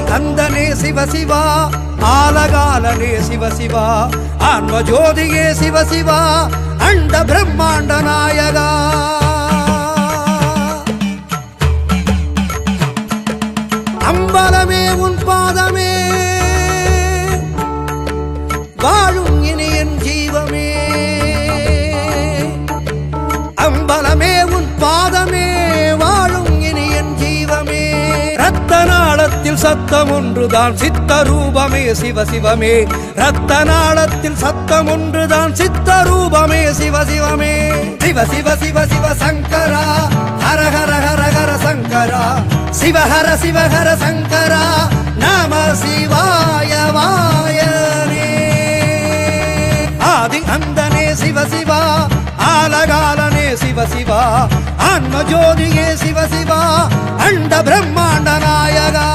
ஆதிகந்தனே சிவசிவா, ஆலகாலனே சிவசிவா, ஆன்மஜோதியே சிவசிவா, அண்ட பிரம்மாண்ட நாயகா. அம்பலமே உன் பாதமே, வாழும் இனி என் ஜீவமே. அம்பலமே உன் பாதமே, வாழும் இனி என் ஜீவமே. ரத்த நாளத்தில் சத்தம் ஒன்றுதான் சித்தரூபமே சிவசிவமே. ரத்த நாளத்தில் சத்தம் ஒன்றுதான் சித்தரூபமே சிவசிவமே. சிவ சிவ சிவ சிவ சங்கரா, ஹர ஹர ஹர ஹர சங்கரா, சிவஹர சிவஹர சங்கரா, நம சிவாய வாயனே. ஆதி அந்தனே சிவசிவா, ஆலகாலனே சிவசிவா, ஆன்மஜோதியே சிவசிவா, அண்ட பிரம்மாண்ட நாயகா.